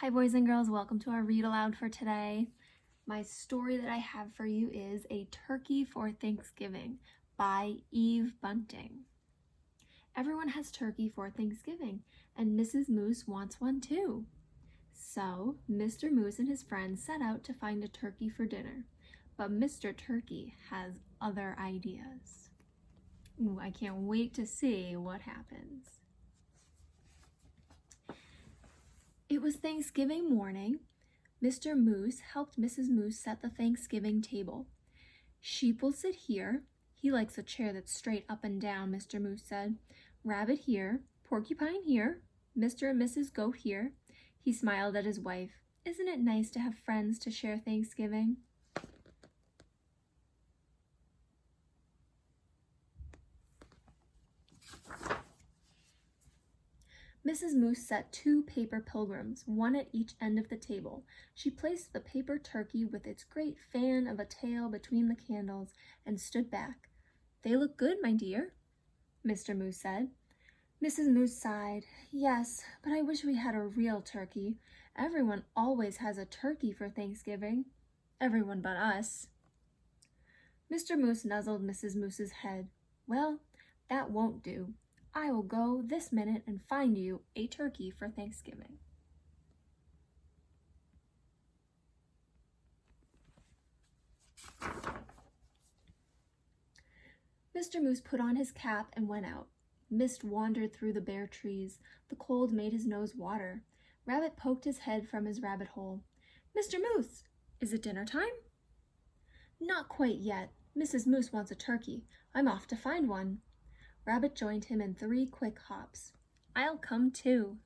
Hi boys and girls, welcome to our read aloud for today. My story that I have for you is A Turkey for Thanksgiving by Eve Bunting. Everyone has turkey for Thanksgiving, and Mrs. Moose wants one too. So Mr. Moose and his friends set out to find a turkey for dinner, but Mr. Turkey has other ideas. Ooh, I can't wait to see what happens. It was Thanksgiving morning. Mr. Moose helped Mrs. Moose set the Thanksgiving table. Sheep will sit here. He likes a chair that's straight up and down, Mr. Moose said. Rabbit here, Porcupine here, Mr. and Mrs. Goat here. He smiled at his wife. Isn't it nice to have friends to share Thanksgiving? Mrs. Moose set 2 paper pilgrims, one at each end of the table. She placed the paper turkey with its great fan of a tail between the candles and stood back. They look good, my dear, Mr. Moose said. Mrs. Moose sighed. Yes, but I wish we had a real turkey. Everyone always has a turkey for Thanksgiving. Everyone but us. Mr. Moose nuzzled Mrs. Moose's head. Well, that won't do. I will go this minute and find you a turkey for Thanksgiving. Mr. Moose put on his cap and went out. Mist wandered through the bare trees. The cold made his nose water. Rabbit poked his head from his rabbit hole. Mr. Moose, is it dinner time? Not quite yet. Mrs. Moose wants a turkey. I'm off to find one. Rabbit joined him in 3 quick hops. I'll come too.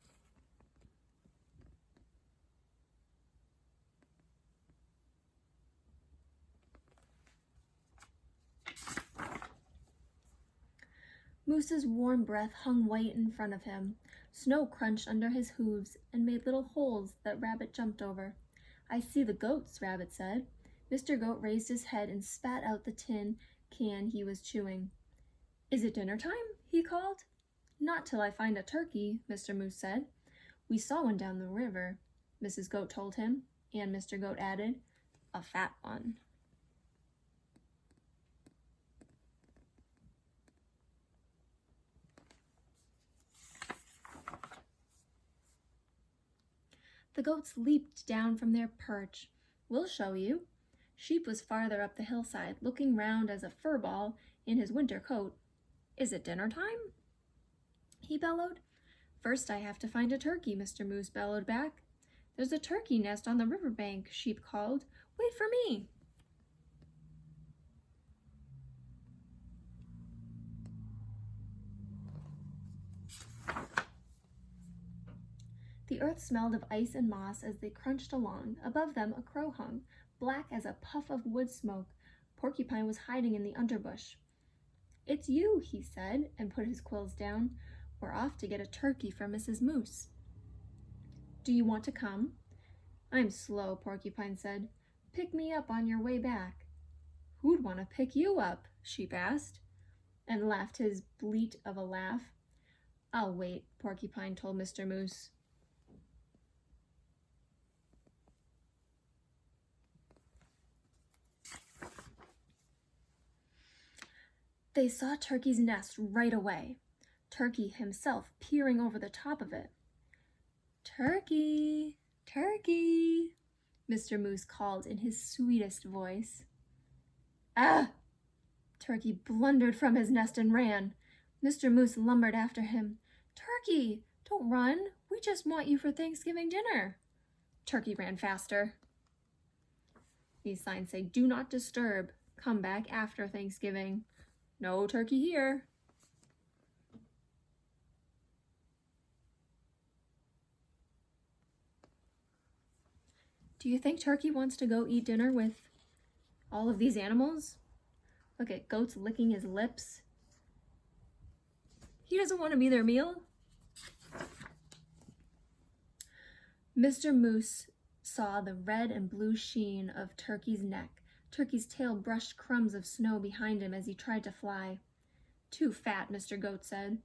Moose's warm breath hung white in front of him. Snow crunched under his hooves and made little holes that Rabbit jumped over. I see the goats, Rabbit said. Mr. Goat raised his head and spat out the tin can he was chewing. Is it dinner time? He called. Not till I find a turkey, Mr. Moose said. We saw one down the river, Mrs. Goat told him, and Mr. Goat added, a fat one. The goats leaped down from their perch. We'll show you. Sheep was farther up the hillside, looking round as a fur ball in his winter coat. Is it dinner time? He bellowed. First I have to find a turkey, Mr. Moose bellowed back. There's a turkey nest on the river bank, Sheep called. Wait for me. The earth smelled of ice and moss as they crunched along. Above them a crow hung, black as a puff of wood smoke. Porcupine was hiding in the underbush. It's you, he said, and put his quills down. We're off to get a turkey for Mrs. Moose. Do you want to come? I'm slow, Porcupine said. Pick me up on your way back. Who'd want to pick you up? Sheep asked, and laughed his bleat of a laugh. I'll wait, Porcupine told Mr. Moose. They saw Turkey's nest right away, Turkey himself peering over the top of it. Turkey, Turkey, Mr. Moose called in his sweetest voice. Ah! Turkey blundered from his nest and ran. Mr. Moose lumbered after him. Turkey, don't run. We just want you for Thanksgiving dinner. Turkey ran faster. These signs say, do not disturb. Come back after Thanksgiving. No turkey here. Do you think Turkey wants to go eat dinner with all of these animals? Look at Goat's licking his lips. He doesn't want to be their meal. Mr. Moose saw the red and blue sheen of Turkey's neck. Turkey's tail brushed crumbs of snow behind him as he tried to fly. Too fat, Mr. Goat said.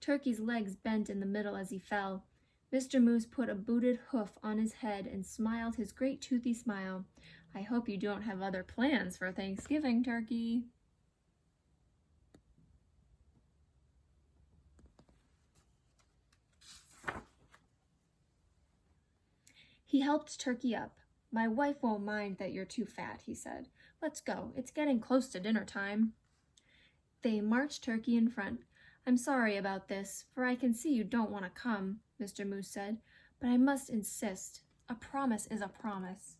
Turkey's legs bent in the middle as he fell. Mr. Moose put a booted hoof on his head and smiled his great toothy smile. I hope you don't have other plans for Thanksgiving, Turkey. He helped Turkey up. My wife won't mind that you're too fat, he said. Let's go. It's getting close to dinner time. They marched Turkey in front. I'm sorry about this, for I can see you don't want to come, Mr. Moose said, but I must insist. A promise is a promise.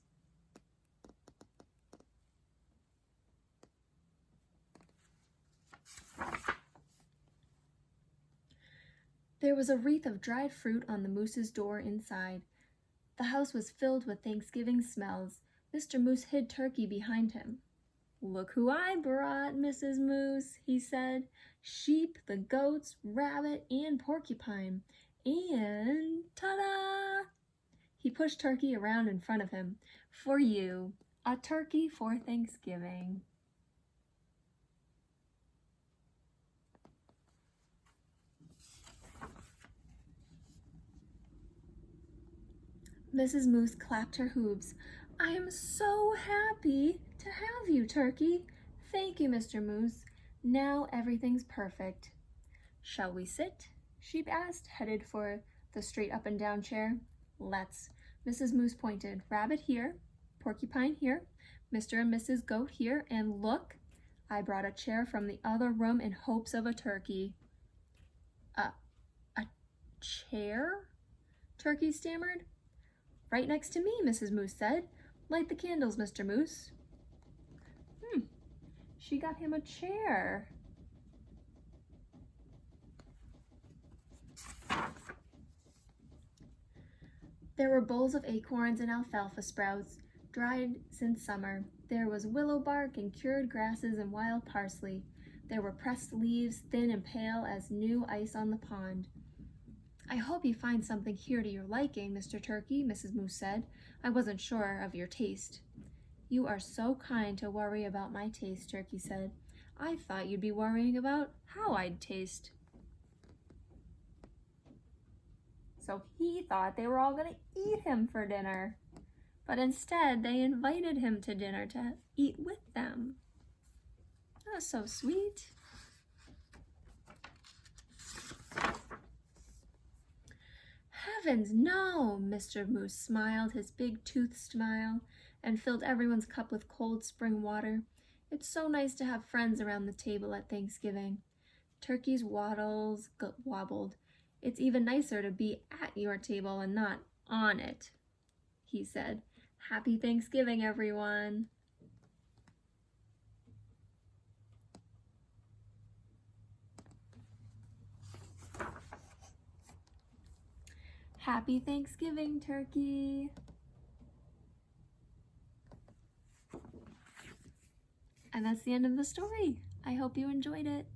There was a wreath of dried fruit on the moose's door inside. The house was filled with Thanksgiving smells. Mr. Moose hid Turkey behind him. Look who I brought, Mrs. Moose, he said. Sheep, the goats, rabbit, and porcupine. And ta-da! He pushed Turkey around in front of him. For you, a turkey for Thanksgiving. Mrs. Moose clapped her hooves. I am so happy to have you, Turkey. Thank you, Mr. Moose. Now everything's perfect. Shall we sit? Sheep asked, headed for the straight up and down chair. Let's. Mrs. Moose pointed. Rabbit here, Porcupine here, Mr. and Mrs. Goat here, and look, I brought a chair from the other room in hopes of a turkey. A chair? Turkey stammered. Right next to me, Mrs. Moose said. Light the candles, Mr. Moose. She got him a chair. There were bowls of acorns and alfalfa sprouts, dried since summer. There was willow bark and cured grasses and wild parsley. There were pressed leaves, thin and pale as new ice on the pond. I hope you find something here to your liking, Mr. Turkey, Mrs. Moose said. I wasn't sure of your taste. You are so kind to worry about my taste, Turkey said. I thought you'd be worrying about how I'd taste. So he thought they were all going to eat him for dinner. But instead, they invited him to dinner to eat with them. That's so sweet. Heavens, no! Mr. Moose smiled his big toothed smile and filled everyone's cup with cold spring water. It's so nice to have friends around the table at Thanksgiving. Turkey's waddles wobbled. It's even nicer to be at your table and not on it, he said. Happy Thanksgiving, everyone. Happy Thanksgiving, Turkey. And that's the end of the story. I hope you enjoyed it.